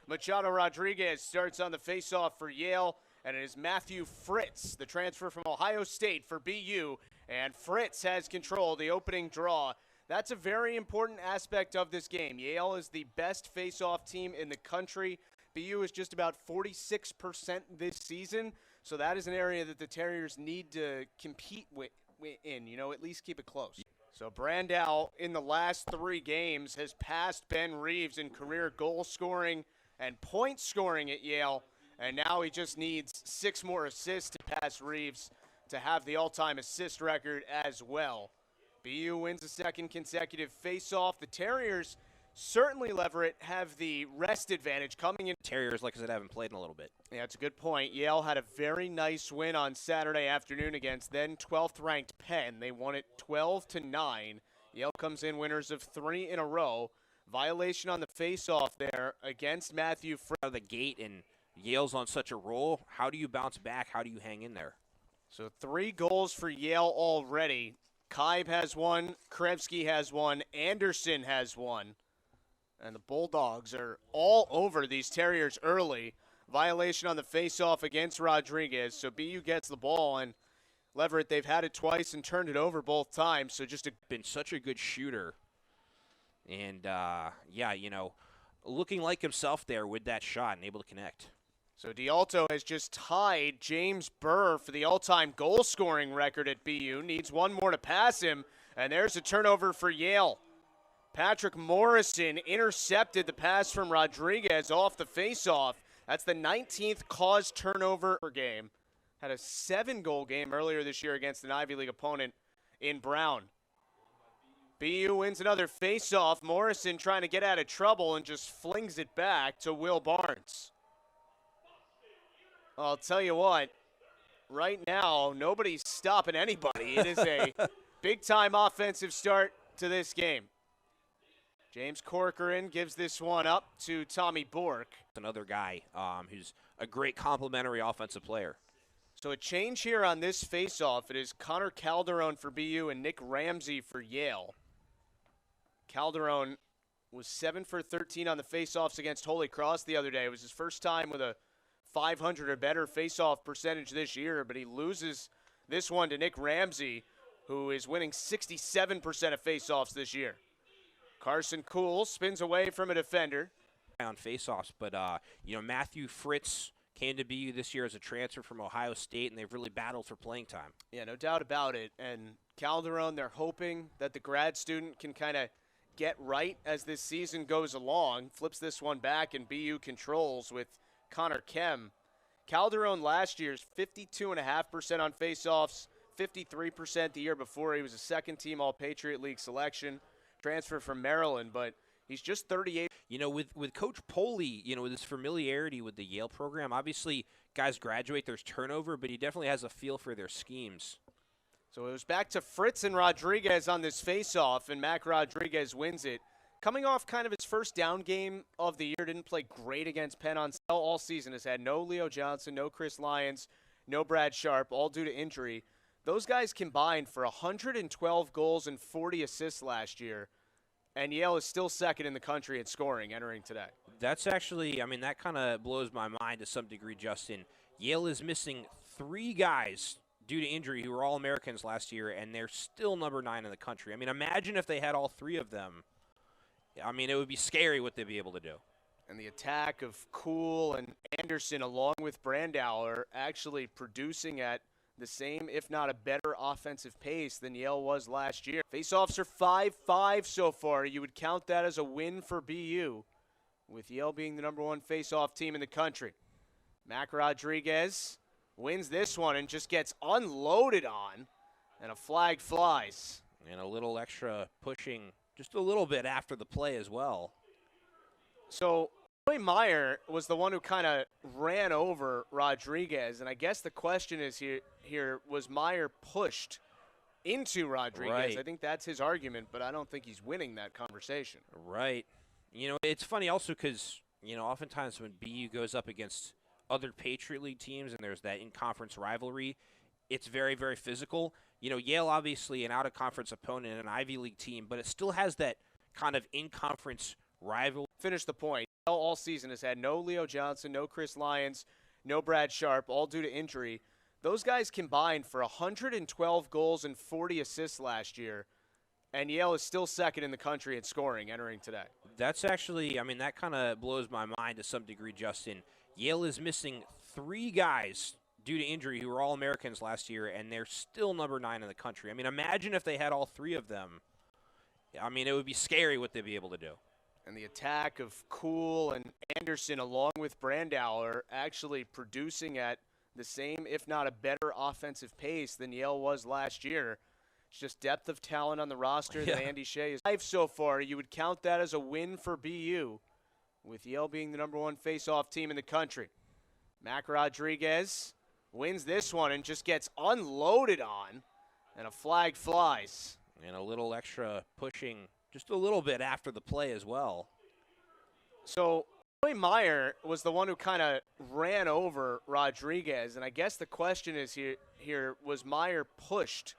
Machado Rodriguez starts on the faceoff for Yale, and it is Matthew Fritz, the transfer from Ohio State for BU, and Fritz has control of the opening draw. That's a very important aspect of this game. Yale is the best faceoff team in the country. BU is just about 46% this season, so that is an area that the Terriers need to compete in, at least keep it close. So Brandau in the last 3 games has passed Ben Reeves in career goal scoring and point scoring at Yale, and now he just needs 6 more assists to pass Reeves to have the all-time assist record as well. BU wins a second consecutive face-off. The Terriers certainly, Leverett, have the rest advantage coming in. Terriers, like I said, haven't played in a little bit. Yeah, that's a good point. Yale had a very nice win on Saturday afternoon against then 12th-ranked Penn. They won it 12-9. Yale comes in winners of 3 in a row. Violation on the face-off there against Matthew Fritz. Out of the gate, and Yale's on such a roll. How do you bounce back? How do you hang in there? So 3 goals for Yale already. Kaib has 1, Krevsky has 1, Anderson has 1. And the Bulldogs are all over these Terriers early. Violation on the face-off against Rodriguez. So BU gets the ball, and Leverett, they've had it twice and turned it over both times. So just been such a good shooter. And, yeah, looking like himself there with that shot and able to connect. So D'Alto has just tied James Burr for the all-time goal-scoring record at BU. Needs 1 more to pass him, and there's a turnover for Yale. Patrick Morrison intercepted the pass from Rodriguez off the face-off. That's the 19th caused turnover per game. Had a 7-goal game earlier this year against an Ivy League opponent in Brown. BU wins another face-off. Morrison trying to get out of trouble and just flings it back to Will Barnes. I'll tell you what, right now, nobody's stopping anybody. It is a big-time offensive start to this game. James Corcoran gives this one up to Tommy Bork. Another guy who's a great complementary offensive player. So a change here on this face-off. It is Conor Calderone for BU and Nick Ramsey for Yale. Calderone was 7 for 13 on the face-offs against Holy Cross the other day. It was his first time with a 500 or better face-off percentage this year, but he loses this one to Nick Ramsey, who is winning 67% of face-offs this year. Carson Kuhl spins away from a defender. On face-offs, but, Matthew Fritz came to BU this year as a transfer from Ohio State, and they've really battled for playing time. Yeah, no doubt about it. And Calderone, they're hoping that the grad student can kind of get right as this season goes along. Flips this one back, and BU controls with Connor Kem. Calderone last year's 52.5% on face-offs, 53% the year before. He was a second-team All-Patriot League selection. Transfer from Maryland, but he's just 38. With Coach Poley, with his familiarity with the Yale program, obviously guys graduate, there's turnover, but he definitely has a feel for their schemes. So it was back to Fritz and Rodriguez on this face-off, and Mac Rodriguez wins it. Coming off kind of his first down game of the year, didn't play great against Penn on all season. Has had no Leo Johnson, no Chris Lyons, no Brad Sharp, all due to injury. Those guys combined for 112 goals and 40 assists last year, and Yale is still second in the country in scoring entering today. That's actually, that kind of blows my mind to some degree, Justin. Yale is missing 3 guys due to injury who were All-Americans last year, and they're still number 9 in the country. Imagine if they had all 3 of them. It would be scary what they'd be able to do. And the attack of Kuhl and Anderson along with Brandau are actually producing at the same, if not a better, offensive pace than Yale was last year. Faceoffs are 5-5 so far. You would count that as a win for BU, with Yale being the number 1 faceoff team in the country. Mac Rodriguez wins this one and just gets unloaded on, and a flag flies. And a little extra pushing just a little bit after the play as well. So Roy Meyer was the one who kind of ran over Rodriguez, and I guess the question is here was Meyer pushed into Rodriguez? Right. I think that's his argument, but I don't think he's winning that conversation. Right. It's funny also because, oftentimes when BU goes up against other Patriot League teams and there's that in-conference rivalry, it's very, very physical. Yale obviously an out-of-conference opponent and an Ivy League team, but it still has that kind of in-conference rivalry. Finish the point. all season has had no Leo Johnson, no Chris Lyons, no Brad Sharp, all due to injury. Those guys combined for 112 goals and 40 assists last year, and Yale is still second in the country in scoring entering today. That's actually, I mean, that kind of blows my mind to some degree, Justin. Yale is missing 3 guys due to injury who were All-Americans last year, and they're still number 9 in the country. I mean, imagine if they had all 3 of them. I mean, it would be scary what they'd be able to do. And the attack of Kuhl and Anderson along with Brandow are actually producing at the same, if not a better offensive pace than Yale was last year. It's just depth of talent on the roster that Andy Shea is 5 so far. You would count that as a win for BU, with Yale being the #1 face-off team in the country. Mac Rodriguez wins this one and just gets unloaded on, and a flag flies. And a little extra pushing just a little bit after the play as well. So Roy Meyer was the one who kind of ran over Rodriguez, and I guess the question is here was Meyer pushed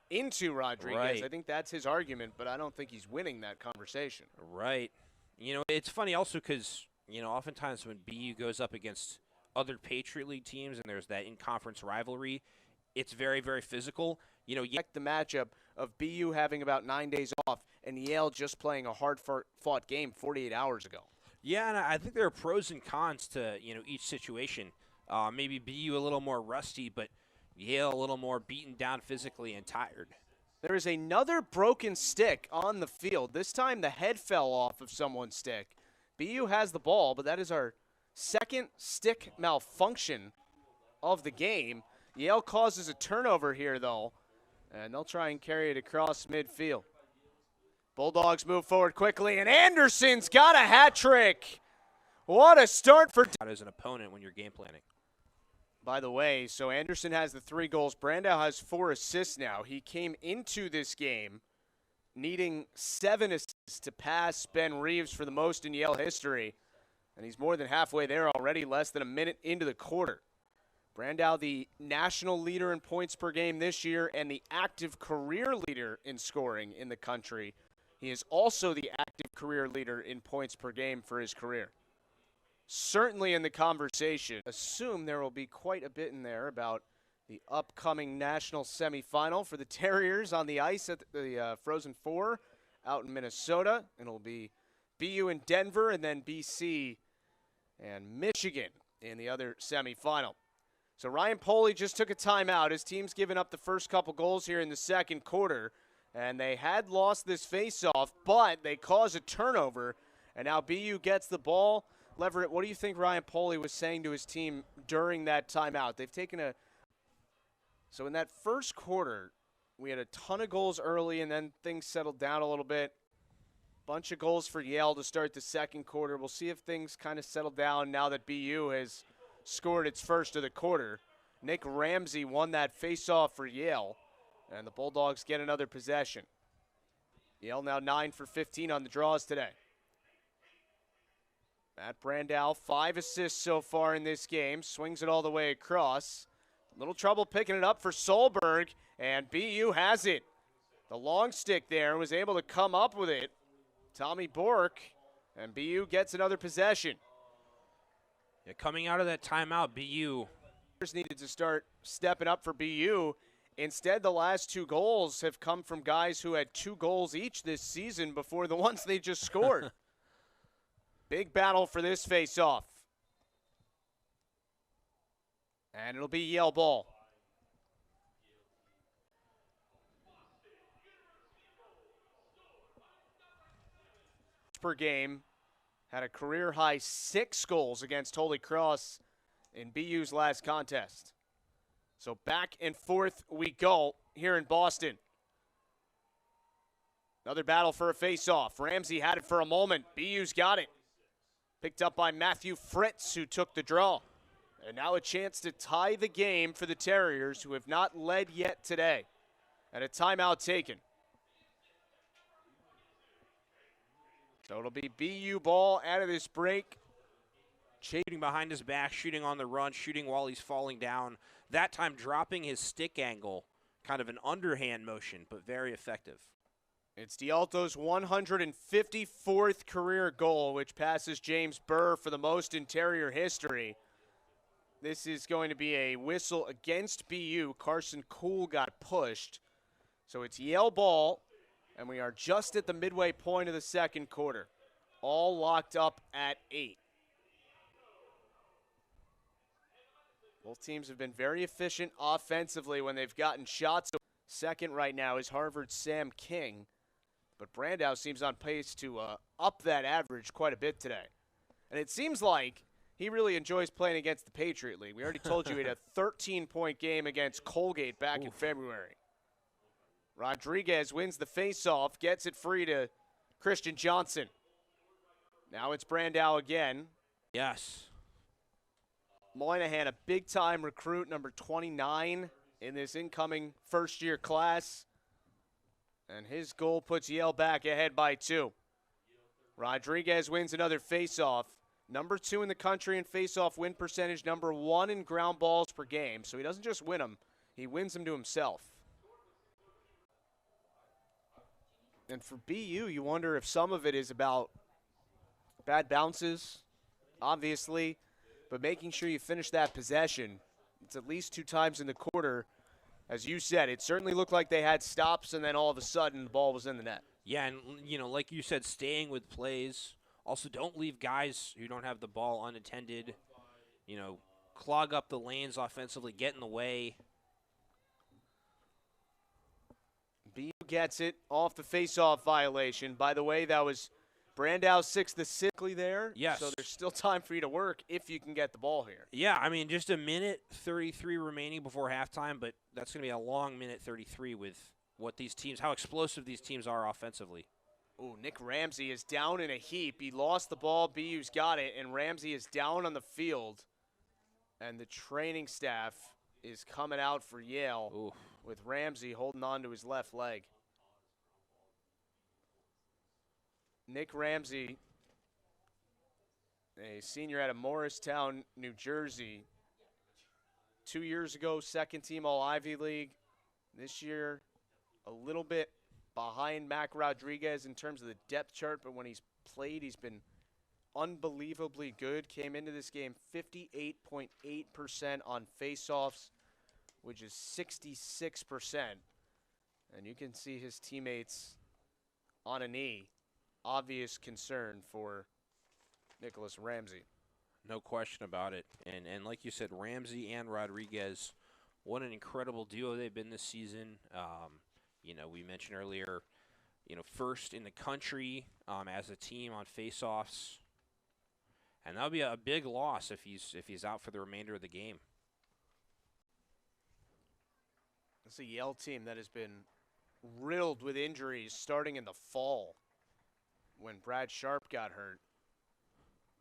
into Rodriguez? Right. I think that's his argument, but I don't think he's winning that conversation. Right. You know, it's funny also because, you know, oftentimes when BU goes up against other Patriot League teams and there's that in-conference rivalry, it's very, very physical. You know, the matchup of BU having about 9 days off and Yale just playing a hard-fought game 48 hours ago. Yeah, and I think there are pros and cons to, you know, each situation. Maybe BU a little more rusty, but Yale a little more beaten down physically and tired. There is another broken stick on the field. This time the head fell off of someone's stick. BU has the ball, but that is our second stick malfunction of the game. Yale causes a turnover here, though, and they'll try and carry it across midfield. Bulldogs move forward quickly, and Anderson's got a hat trick. What a start for as an opponent when you're game planning. By the way, so Anderson has the 3 goals. Brandow has 4 assists now. He came into this game needing 7 assists to pass Ben Reeves for the most in Yale history, and he's more than halfway there already, less than a minute into the quarter. Brandow, the national leader in points per game this year and the active career leader in scoring in the country. He is also the active career leader in points per game for his career. Certainly in the conversation. Assume there will be quite a bit in there about the upcoming national semifinal for the Terriers on the ice at the Frozen Four out in Minnesota. And it'll be BU in Denver and then BC and Michigan in the other semifinal. So Ryan Poley just took a timeout. His team's given up the first couple goals here in the second quarter. And they had lost this faceoff, but they caused a turnover. And now BU gets the ball. Leverett, what do you think Ryan Poley was saying to his team during that timeout? They've taken a – so in that first quarter, we had a ton of goals early, and then things settled down a little bit. Bunch of goals for Yale to start the second quarter. We'll see if things kind of settle down now that BU has scored its first of the quarter. Nick Ramsey won that faceoff for Yale, and the Bulldogs get another possession. Yale now 9 for 15 on the draws today. Matt Brandow, 5 assists so far in this game. Swings it all the way across. Little trouble picking it up for Solberg, and BU has it. The long stick there was able to come up with it. Tommy Bork, and BU gets another possession. Yeah, coming out of that timeout, BU needed to start stepping up for BU. Instead, the last 2 goals have come from guys who had 2 goals each this season before the ones they just scored. Big battle for this face-off. And it'll be Yale ball. Per game, had a career-high 6 goals against Holy Cross in BU's last contest. So back and forth we go here in Boston. Another battle for a face-off. Ramsey had it for a moment. BU's got it. Picked up by Matthew Fritz, who took the draw. And now a chance to tie the game for the Terriers, who have not led yet today. And a timeout taken. So it'll be BU ball out of this break. Shooting behind his back, shooting on the run, shooting while he's falling down. That time dropping his stick angle. Kind of an underhand motion, but very effective. It's D'Alto's 154th career goal, which passes James Burr for the most interior history. This is going to be a whistle against BU. Carson Kuhl got pushed. So it's Yale ball, and we are just at the midway point of the second quarter. All locked up at 8. Both teams have been very efficient offensively when they've gotten shots. Second right now is Harvard's Sam King. But Brandow seems on pace to up that average quite a bit today. And it seems like he really enjoys playing against the Patriot League. We already told you he had a 13-point game against Colgate back in February. Rodriguez wins the faceoff, gets it free to Christian Johnson. Now it's Brandow again. Yes. Moynihan, a big-time recruit, number 29 in this incoming first-year class. And his goal puts Yale back ahead by 2. Rodriguez wins another faceoff. Number 2 in the country in faceoff win percentage, number 1 in ground balls per game. So he doesn't just win them, he wins them to himself. And for BU, you wonder if some of it is about bad bounces, obviously, but making sure you finish that possession. It's at least 2 times in the quarter. As you said, it certainly looked like they had stops, and then all of a sudden the ball was in the net. Yeah, and, like you said, staying with plays. Also, don't leave guys who don't have the ball unattended. Clog up the lanes offensively, get in the way. BU gets it off the face-off violation. By the way, that was Brandow's 6th assist there. Yes. So there's still time for you to work if you can get the ball here. Yeah, I mean, just a minute 33 remaining before halftime, but that's going to be a long minute 33 with what these teams, how explosive these teams are offensively. Ooh, Nick Ramsey is down in a heap. He lost the ball. BU's got it, and Ramsey is down on the field. And the training staff is coming out for Yale. Ooh. With Ramsey holding on to his left leg. Nick Ramsey, a senior out of Morristown, New Jersey. 2 years ago, second team All-Ivy League. This year, a little bit behind Mac Rodriguez in terms of the depth chart, but when he's played, he's been unbelievably good. Came into this game 58.8% on faceoffs, which is 66%. And you can see his teammates on a knee. Obvious concern for Nicholas Ramsey. No question about it. And like you said, Ramsey and Rodriguez, what an incredible duo they've been this season. We mentioned earlier, first in the country as a team on faceoffs. And that would be a big loss if he's out for the remainder of the game. It's a Yale team that has been riddled with injuries starting in the fall when Brad Sharp got hurt.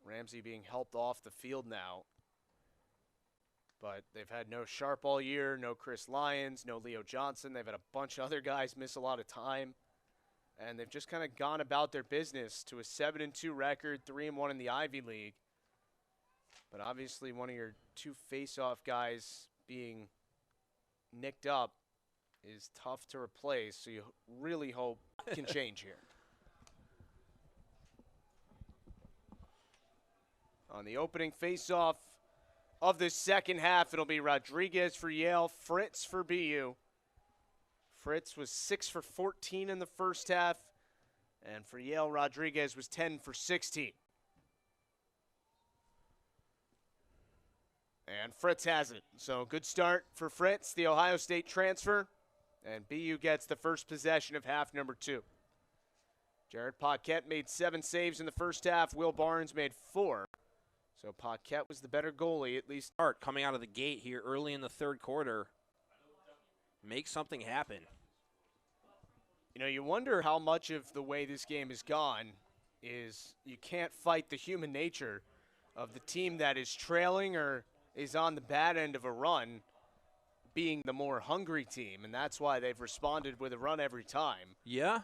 Ramsey being helped off the field now. But they've had no Sharp all year, no Chris Lyons, no Leo Johnson. They've had a bunch of other guys miss a lot of time. And they've just kind of gone about their business to a 7-2 record, 3-1 in the Ivy League. But obviously one of your 2 face-off guys being nicked up is tough to replace, so you really hope it can change here. On the opening face-off of the second half, it'll be Rodriguez for Yale, Fritz for BU. Fritz was 6 for 14 in the first half, and for Yale, Rodriguez was 10 for 16. And Fritz has it. So good start for Fritz, the Ohio State transfer. And BU gets the first possession of half number 2. Jared Paquette made 7 saves in the first half. Will Barnes made 4. So Paquette was the better goalie, at least. Start coming out of the gate here early in the third quarter. Make something happen. You wonder how much of the way this game has gone is you can't fight the human nature of the team that is trailing or is on the bad end of a run being the more hungry team, and that's why they've responded with a run every time. Yeah.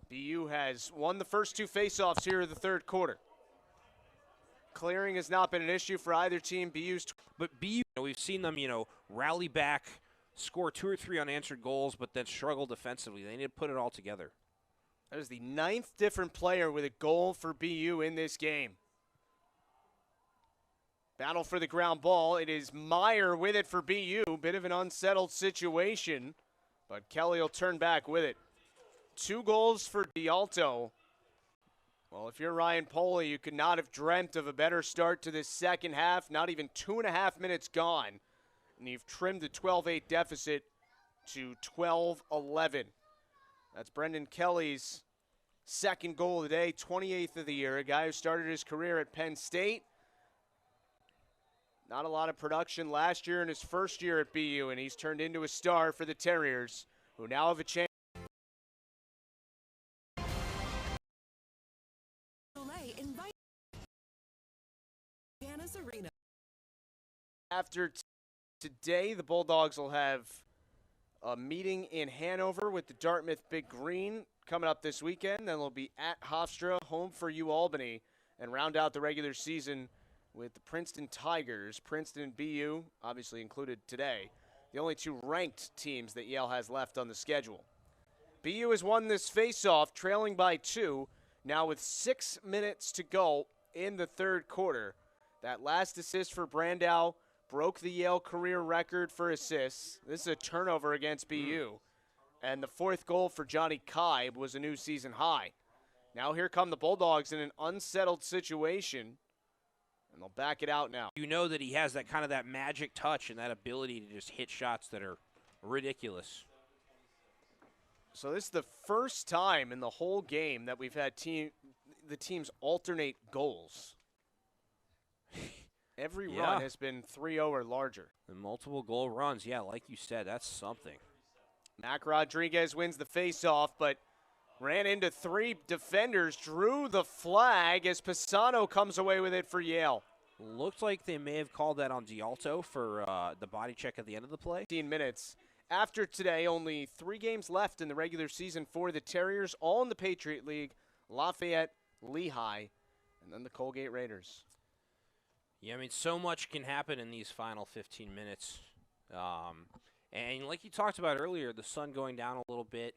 BU has won the first 2 faceoffs here in the third quarter. Clearing has not been an issue for either team. But BU, we've seen them, rally back score 2 or 3 unanswered goals, but then struggle defensively. They need to put it all together. That is the 9th different player with a goal for BU in this game. Battle for the ground ball. It is Meyer with it for BU. Bit of an unsettled situation, but Kelly will turn back with it. 2 goals for D'Alto. Well, if you're Ryan Poley, you could not have dreamt of a better start to this second half. Not even 2.5 minutes gone, and you've trimmed the 12-8 deficit to 12-11. That's Brendan Kelly's second goal of the day, 28th of the year, a guy who started his career at Penn State. Not a lot of production last year in his first year at BU, and he's turned into a star for the Terriers, who now have a chance. After today, the Bulldogs will have a meeting in Hanover with the Dartmouth Big Green coming up this weekend. Then they'll be at Hofstra, home for UAlbany, and round out the regular season with the Princeton Tigers. Princeton and BU, obviously included today, the only 2 ranked teams that Yale has left on the schedule. BU has won this face-off, trailing by 2, now with 6 minutes to go in the third quarter. That last assist for Brandow broke the Yale career record for assists. This is a turnover against BU. And the 4th goal for Johnny Kibe was a new season high. Now here come the Bulldogs in an unsettled situation, and they'll back it out now. You know that he has that kind of that magic touch and that ability to just hit shots that are ridiculous. So this is the first time in the whole game that we've had the teams alternate goals. Every run has been 3-0 or larger. The multiple goal runs, yeah, like you said, that's something. Mac Rodriguez wins the faceoff, but ran into 3 defenders, drew the flag as Pisano comes away with it for Yale. Looked like they may have called that on D'Alto for the body check at the end of the play. 15 minutes. After today, only 3 games left in the regular season for the Terriers, all in the Patriot League, Lafayette, Lehigh, and then the Colgate Raiders. Yeah, I mean, so much can happen in these final 15 minutes. And like you talked about earlier, the sun going down a little bit,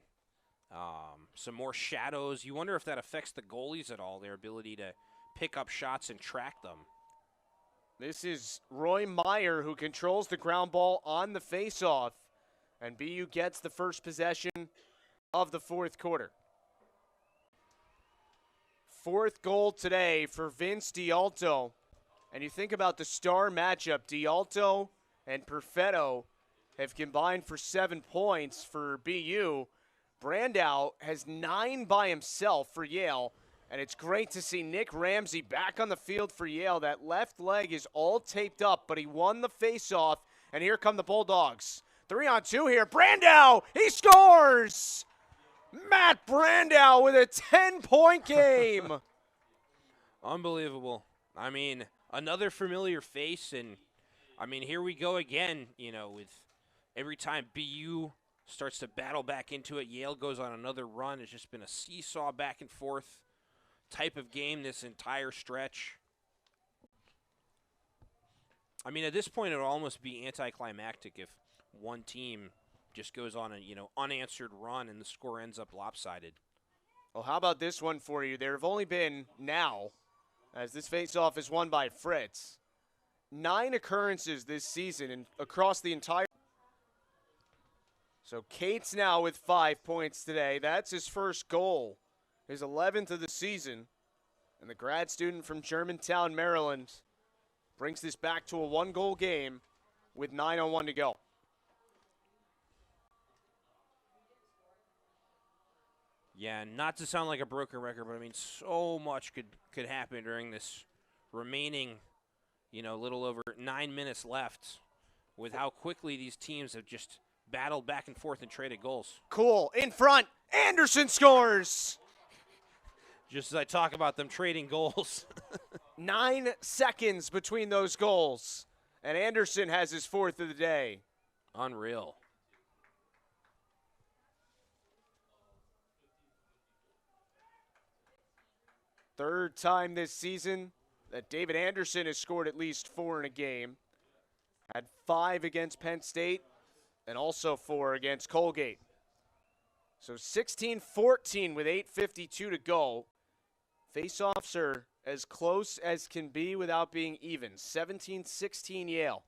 some more shadows. You wonder if that affects the goalies at all, their ability to pick up shots and track them. This is Roy Meyer who controls the ground ball on the faceoff, and BU gets the first possession of the 4th quarter. 4th goal today for Vince D'Alto. And you think about the star matchup, D'Alto and Perfetto have combined for 7 points for BU. Brandow has 9 by himself for Yale, and it's great to see Nick Ramsey back on the field for Yale. That left leg is all taped up, but he won the faceoff, and here come the Bulldogs. 3-on-2 here. Brandow, he scores! Matt Brandow with a 10-point game. Unbelievable. I mean, another familiar face, and I mean, here we go again, you know, with every time BU starts to battle back into it, Yale goes on another run. It's just been a seesaw back and forth type of game this entire stretch. I mean, at this point, it would almost be anticlimactic if one team just goes on a, unanswered run and the score ends up lopsided. Well, how about this one for you? There have only been now, as this faceoff is won by Fritz, 9 occurrences this season and across the entire. So Cates now with 5 points today. That's his first goal, his 11th of the season. And the grad student from Germantown, Maryland, brings this back to a 1-goal game with 9:01 to go. Yeah, not to sound like a broken record, but I mean, so much could happen during this remaining, little over 9 minutes left with how quickly these teams have just battled back and forth and traded goals. Cool, in front, Anderson scores! Just as I talk about them trading goals. 9 seconds between those goals, and Anderson has his 4th of the day. Unreal. Third time this season that David Anderson has scored at least 4 in a game. Had 5 against Penn State and also 4 against Colgate. So 16-14 with 8:52 to go. Faceoffs are as close as can be without being even. 17-16 Yale.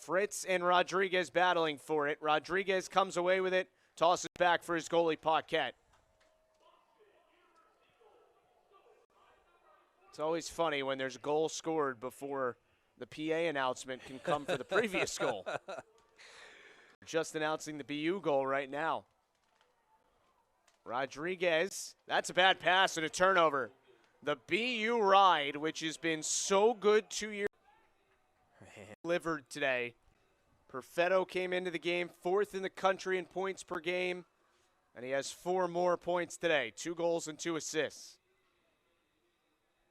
Fritz and Rodriguez battling for it. Rodriguez comes away with it, tosses back for his goalie, Paquette. It's always funny when there's a goal scored before the PA announcement can come for the previous goal. Just announcing the BU goal right now. Rodriguez, that's a bad pass and a turnover. The BU ride, which has been so good 2 years, delivered today. Perfetto came into the game 4th in the country in points per game, and he has 4 more points today, 2 goals and 2 assists.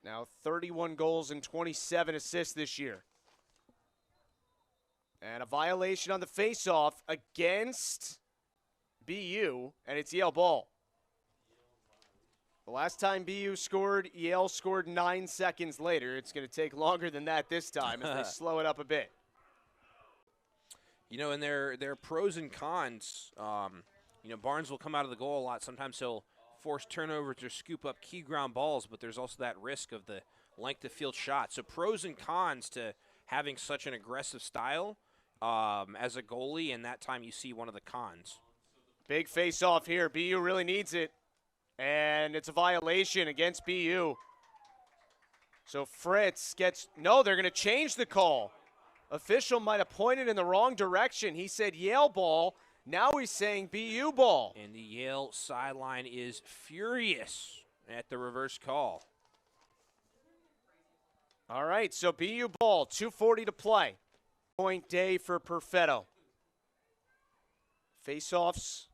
Now 31 goals and 27 assists this year. And a violation on the faceoff against BU, and it's Yale ball. The last time BU scored, Yale scored 9 seconds later. It's going to take longer than that this time as they slow it up a bit. You know, and their pros and cons, you know, Barnes will come out of the goal a lot. Sometimes he'll force turnovers or scoop up key ground balls, but there's also that risk of the length of field shot. So pros and cons to having such an aggressive style as a goalie, and that time you see one of the cons. Big face-off here. BU really needs it, and it's a violation against BU. So Fritz gets – no, they're going to change the call. Official might have pointed in the wrong direction. He said Yale ball. Now he's saying BU ball. And the Yale sideline is furious at the reverse call. All right, so BU ball, 2:40 to play. Point day for Perfetto. Faceoffs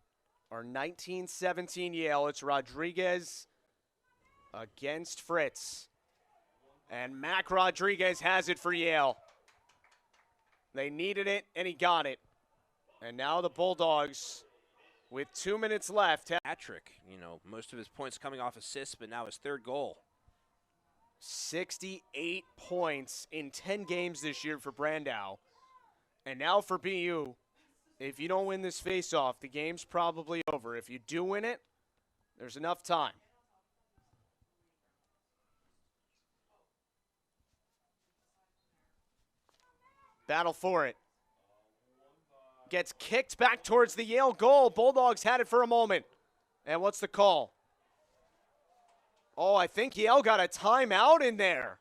are 19-17 Yale. It's Rodriguez against Fritz. And Mac Rodriguez has it for Yale. They needed it, and he got it. And now the Bulldogs, with 2 minutes left. Patrick, you know, most of his points coming off assists, but now his 3rd goal. 68 points in 10 games this year for Brandow. And now for BU, if you don't win this face-off, the game's probably over. If you do win it, there's enough time. Battle for it. Gets kicked back towards the Yale goal. Bulldogs had it for a moment. And what's the call? Oh, I think Yale got a timeout in there.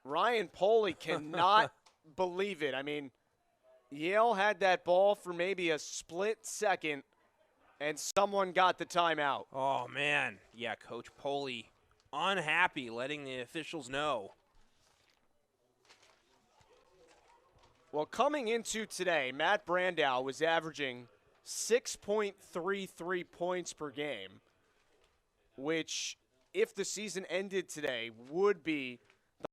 Ryan Poley cannot believe it. I mean, Yale had that ball for maybe a split second, and someone got the timeout. Oh, man. Yeah, Coach Poley unhappy, letting the officials know. Well, coming into today, Matt Brandow was averaging 6.33 points per game, which, if the season ended today, would be